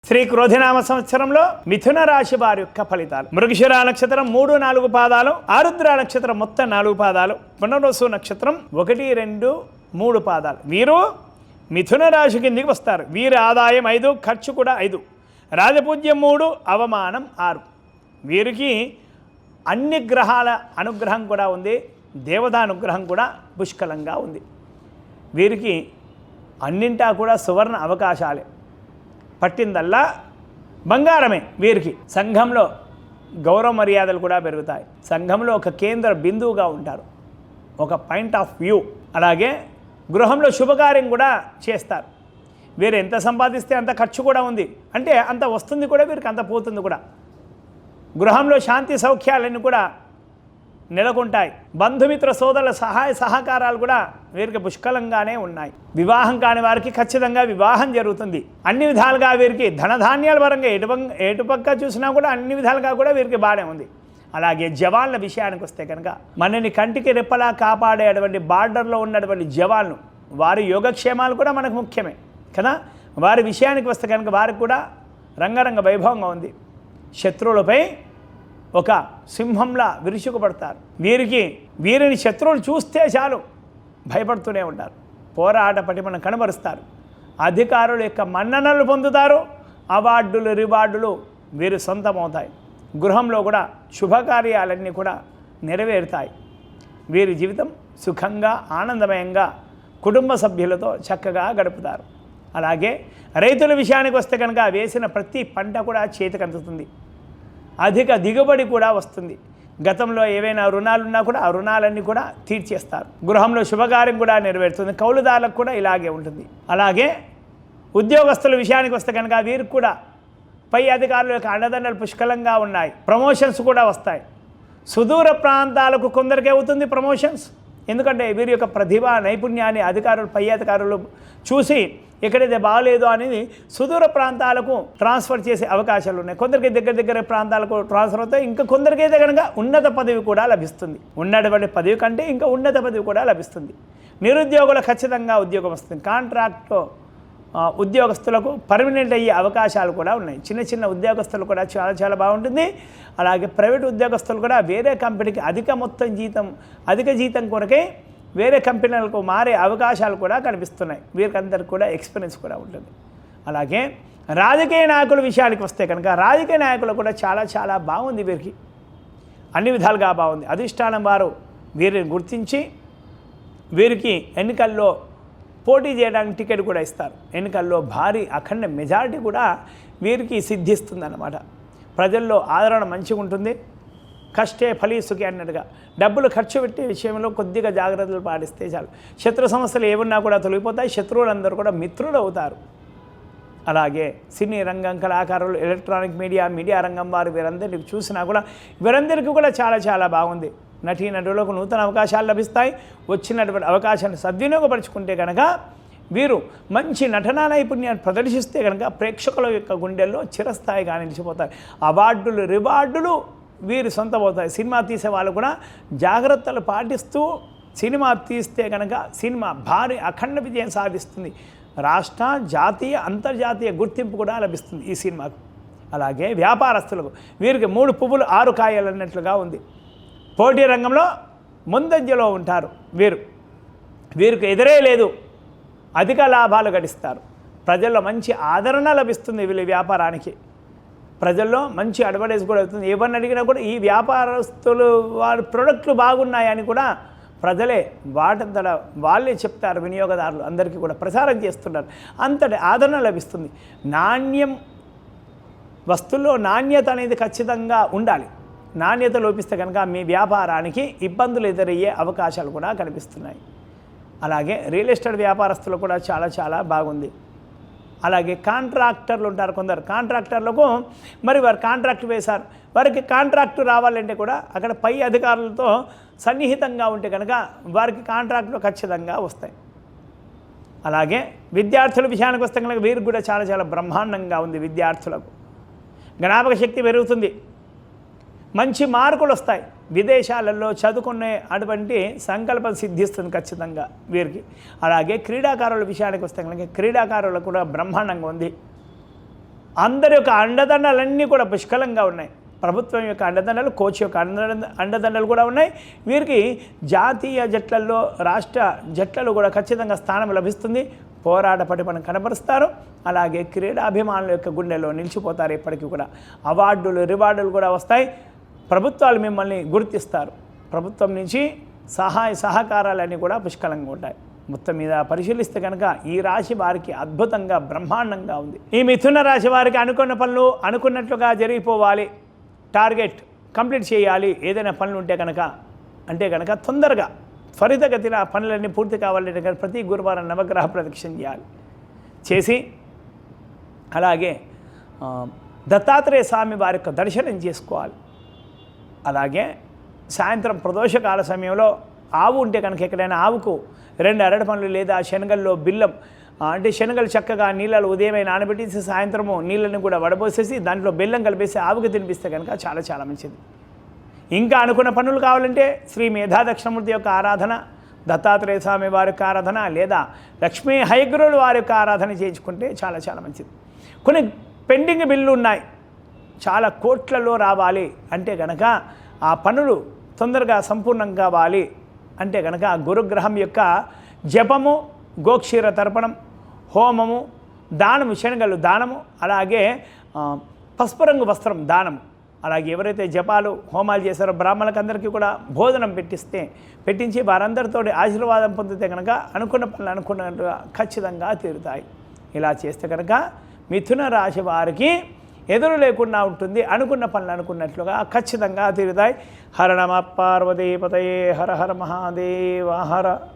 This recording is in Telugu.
శ్రీ క్రోధినామ సంవత్సరంలో మిథున రాశి వారి యొక్క ఫలితాలు. మృగశిర నక్షత్రం 3, 4 పాదాలు, ఆరుద్ర నక్షత్రం మొత్తం 4 పాదాలు, పునర్వసు నక్షత్రం 1, 2, 3 పాదాలు. వీరు మిథున రాశి కిందికి వస్తారు. వీరి ఆదాయం 5, ఖర్చు కూడా 5, రాజపూజ్యం 3, అవమానం 6. వీరికి అన్ని గ్రహాల అనుగ్రహం కూడా ఉంది, దేవతా అనుగ్రహం కూడా పుష్కలంగా ఉంది. వీరికి అన్నింటా కూడా సువర్ణ అవకాశాలే, పట్టిందల్లా బంగారమే. వీరికి సంఘంలో గౌరవ మర్యాదలు కూడా పెరుగుతాయి. సంఘంలో ఒక కేంద్ర బిందువుగా ఉంటారు, ఒక పాయింట్ ఆఫ్ వ్యూ. అలాగే గృహంలో శుభకార్యం కూడా చేస్తారు. వీరు ఎంత సంపాదిస్తే అంత ఖర్చు కూడా ఉంది, అంటే అంత వస్తుంది కూడా, వీరికి అంత పోతుంది కూడా. గృహంలో శాంతి సౌఖ్యాలన్నీ కూడా నెలకొంటాయి. బంధుమిత్ర సోదరుల సహాయ సహకారాలు కూడా వీరికి పుష్కలంగానే ఉన్నాయి. వివాహం కాని వారికి ఖచ్చితంగా వివాహం జరుగుతుంది. అన్ని విధాలుగా వీరికి ధనధాన్యాల పరంగా ఎటుపక్క చూసినా కూడా అన్ని విధాలుగా కూడా వీరికి బాగానే ఉంది. అలాగే జవాన్ల విషయానికి వస్తే కనుక మనని కంటికి రెప్పలా కాపాడేటువంటి బార్డర్లో ఉన్నటువంటి జవాన్లు, వారి యోగక్షేమాలు కూడా మనకు ముఖ్యమే కదా. వారి విషయానికి వస్తే కనుక వారికి కూడా రంగరంగ వైభవంగా ఉంది. శత్రువులపై ఒక సింహంలా విరుచుకుపడతారు. వీరిని శత్రువులు చూస్తే చాలు భయపడుతూనే ఉంటారు. పోరాట పటిమను కనబరుస్తారు. అధికారుల యొక్క మన్ననలు పొందుతారు. అవార్డులు, రివార్డులు వీరు సొంతమవుతాయి. గృహంలో కూడా శుభకార్యాలన్నీ కూడా నెరవేరుతాయి. వీరి జీవితం సుఖంగా, ఆనందమయంగా కుటుంబ సభ్యులతో చక్కగా గడుపుతారు. అలాగే రైతుల విషయానికి వస్తే కనుక వేసిన ప్రతి పంట కూడా చేతికి అందుతుంది. అధిక దిగుబడి కూడా వస్తుంది. గతంలో ఏవైనా రుణాలున్నా కూడా ఆ రుణాలన్నీ కూడా తీర్చేస్తారు. గృహంలో శుభకార్యం కూడా నెరవేరుతుంది. కౌలుదారులకు కూడా ఇలాగే ఉంటుంది. అలాగే ఉద్యోగస్తుల విషయానికి వస్తే కనుక వీరికి కూడా పై అధికారుల యొక్క అండదండలు పుష్కలంగా ఉన్నాయి. ప్రమోషన్స్ కూడా వస్తాయి. సుదూర ప్రాంతాలకు కొందరికే అవుతుంది ప్రమోషన్స్. ఎందుకంటే వీరి యొక్క ప్రతిభ, నైపుణ్యాన్ని అధికారులు, పై అధికారులు చూసి ఎక్కడైతే బాగలేదు అనేది సుదూర ప్రాంతాలకు ట్రాన్స్ఫర్ చేసే అవకాశాలు ఉన్నాయి. కొందరికి దగ్గర ప్రాంతాలకు ట్రాన్స్ఫర్ అవుతాయి. ఇంకా కొందరికైతే కనుక ఉన్నత పదవి కూడా లభిస్తుంది. ఉన్నటువంటి పదవి కంటే ఇంకా ఉన్నత పదవి కూడా లభిస్తుంది. నిరుద్యోగులు ఖచ్చితంగా ఉద్యోగం వస్తుంది. కాంట్రాక్ట్ ఉద్యోగస్తులకు పర్మనెంట్ అయ్యే అవకాశాలు కూడా ఉన్నాయి. చిన్న చిన్న ఉద్యోగస్తులు కూడా చాలా బాగుంటుంది. అలాగే ప్రైవేట్ ఉద్యోగస్తులు కూడా వేరే కంపెనీకి అధిక జీతం కొరకే వేరే కంపెనీలకు మారే అవకాశాలు కూడా కనిపిస్తున్నాయి. వీరికందరికి కూడా ఎక్స్పీరియన్స్ కూడా ఉంటుంది. అలాగే రాజకీయ నాయకుల విషయానికి వస్తే కనుక రాజకీయ నాయకులు కూడా చాలా బాగుంది. వీరికి అన్ని విధాలుగా బాగుంది. అధిష్టానం వారు వీరిని గుర్తించి వీరికి ఎన్నికల్లో పోటీ చేయడానికి టికెట్ కూడా ఇస్తారు. ఎన్నికల్లో భారీ అఖండ మెజారిటీ కూడా వీరికి సిద్ధిస్తుందన్నమాట. ప్రజల్లో ఆదరణ మంచిగా ఉంటుంది. కష్టే ఫలీ సుఖి అన్నట్టుగా డబ్బులు ఖర్చు పెట్టే విషయంలో కొద్దిగా జాగ్రత్తలు పాటిస్తే చాలు. శత్రు సమస్యలు ఏమున్నా కూడా తొలగిపోతాయి. శత్రువులందరూ కూడా మిత్రులు అవుతారు. అలాగే సినీ రంగం, కళాకారులు, ఎలక్ట్రానిక్ మీడియా రంగం వారు వీరందరినీ చూసినా కూడా వీరందరికీ కూడా చాలా బాగుంది. నటీనటులకు నూతన అవకాశాలు లభిస్తాయి. వచ్చినటువంటి అవకాశాన్ని సద్వినియోగపరుచుకుంటే కనుక వీరు మంచి నటనా నైపుణ్యాన్ని ప్రదర్శిస్తే కనుక ప్రేక్షకుల యొక్క గుండెల్లో చిరస్థాయిగా నిలిచిపోతాయి. అవార్డులు, రివార్డులు వీరు సొంతమవుతాయి. సినిమా తీసే వాళ్ళు కూడా జాగ్రత్తలు పాటిస్తూ సినిమా తీస్తే కనుక సినిమా భారీ అఖండ విజయం సాధిస్తుంది. రాష్ట్ర, జాతీయ, అంతర్జాతీయ గుర్తింపు కూడా లభిస్తుంది ఈ సినిమాకు. అలాగే వ్యాపారస్తులకు వీరికి 3 పువ్వులు 6 కాయలు అన్నట్లుగా ఉంది. పోటీ రంగంలో ముందంజలో ఉంటారు. వీరికి ఎదురే లేదు. అధిక లాభాలు గడిస్తారు. ప్రజల్లో మంచి ఆదరణ లభిస్తుంది. వీళ్ళ వ్యాపారానికి ప్రజల్లో మంచి అడ్వర్టైజ్ కూడా అవుతుంది. ఎవరిని అడిగినా కూడా ఈ వ్యాపారస్తులు వారి ప్రొడక్ట్లు బాగున్నాయని కూడా ప్రజలే వాటంతట వాళ్ళే చెప్తారు. వినియోగదారులు అందరికీ కూడా ప్రచారం చేస్తున్నారు. అంతటి ఆదరణ లభిస్తుంది. వస్తువుల్లో నాణ్యత అనేది ఖచ్చితంగా ఉండాలి. నాణ్యత లోపిస్తే కనుక మీ వ్యాపారానికి ఇబ్బందులు ఎదురయ్యే అవకాశాలు కూడా కనిపిస్తున్నాయి. అలాగే రియల్ ఎస్టేట్ వ్యాపారస్తులు కూడా చాలా బాగుంది. అలాగే కాంట్రాక్టర్లు ఉంటారు. కొందరు కాంట్రాక్టర్లకు మరి వారు కాంట్రాక్ట్ వేశారు. వారికి కాంట్రాక్టు రావాలంటే కూడా అక్కడ పై అధికారులతో సన్నిహితంగా ఉంటే కనుక వారికి కాంట్రాక్టులు ఖచ్చితంగా వస్తాయి. అలాగే విద్యార్థుల విషయానికి వస్తే కనుక వీరికి కూడా చాలా బ్రహ్మాండంగా ఉంది. విద్యార్థులకు జ్ఞాపక శక్తి పెరుగుతుంది. మంచి మార్కులు వస్తాయి. విదేశాలలో చదువుకునే అటువంటి సంకల్పం సిద్ధిస్తుంది ఖచ్చితంగా వీరికి. అలాగే క్రీడాకారుల విషయానికి వస్తే కనుక క్రీడాకారులకు కూడా బ్రహ్మాండంగా ఉంది. అందరి యొక్క అండదండలన్నీ కూడా పుష్కలంగా ఉన్నాయి. ప్రభుత్వం యొక్క అండదండలు, కోచ్ యొక్క అండదండలు కూడా ఉన్నాయి. వీరికి జాతీయ జట్లలో, రాష్ట్ర జట్లలో కూడా ఖచ్చితంగా స్థానం లభిస్తుంది. పోరాట పటిమను కనబరుస్తారు. అలాగే క్రీడాభిమానుల యొక్క గుండెలో నిలిచిపోతారు. ఎప్పటికీ కూడా అవార్డులు, రివార్డులు కూడా వస్తాయి. ప్రభుత్వాలు మిమ్మల్ని గుర్తిస్తారు. ప్రభుత్వం నుంచి సహాయ సహకారాలన్నీ కూడా పుష్కలంగా ఉంటాయి. మొత్తం మీద పరిశీలిస్తే కనుక ఈ రాశి వారికి అద్భుతంగా, బ్రహ్మాండంగా ఉంది. ఈ మిథున రాశి వారికి అనుకున్న పనులు అనుకున్నట్లుగా జరిగిపోవాలి. టార్గెట్ కంప్లీట్ చేయాలి. ఏదైనా పనులు ఉంటే కనుక తొందరగా త్వరితగతిన పనులన్నీ పూర్తి కావాలంటే కనుక ప్రతి గురువారం నవగ్రహ ప్రదక్షిణ చేసి అలాగే దత్తాత్రేయ స్వామి వారి యొక్క దర్శనం చేసుకోవాలి. అలాగే సాయంత్రం ప్రదోషకాల సమయంలో ఆవు ఉంటే కనుక ఎక్కడైనా ఆవుకు 2 అరటి పండ్లు లేదా శనగల్లో బిల్లం, అంటే శనగలు చక్కగా నీళ్ళలో ఉదయమే నానబెట్టేసి సాయంత్రము నీళ్ళని కూడా వడబోసేసి దాంట్లో బెల్లం కలిపేసి ఆవుకి తినిపిస్తే కనుక చాలా చాలా మంచిది. ఇంకా అనుకున్న పనులు కావాలంటే శ్రీ మేధా దక్షిణమూర్తి యొక్క ఆరాధన, దత్తాత్రేయ స్వామి వారి యొక్క ఆరాధన లేదా లక్ష్మీ హయగ్రుల వారి యొక్క ఆరాధన చేయించుకుంటే చాలా చాలా మంచిది. కొన్ని పెండింగ్ బిల్లు ఉన్నాయి, చాలా కోట్లలో రావాలి అంటే కనుక ఆ పనులు తొందరగా సంపూర్ణం కావాలి అంటే కనుక గురుగ్రహం యొక్క జపము, గోక్షీర తర్పణం, హోమము, దానము, శనగలు దానము, అలాగే పసుపు రంగు వస్త్రం దానము, అలాగే ఎవరైతే జపాలు హోమాలు చేశారో బ్రాహ్మణులకు అందరికీ కూడా భోజనం పెట్టించి వారందరితో ఆశీర్వాదం పొందితే కనుక అనుకున్న పనులు అనుకున్నట్టుగా ఖచ్చితంగా తీరుతాయి. ఇలా చేస్తే కనుక మిథున రాశి వారికి ఎదురు లేకుండా ఉంటుంది. అనుకున్న పనులు అనుకున్నట్లుగా ఖచ్చితంగా తీరుతాయి. హర నమ పార్వతీపతయే హర హర మహాదేవ హర.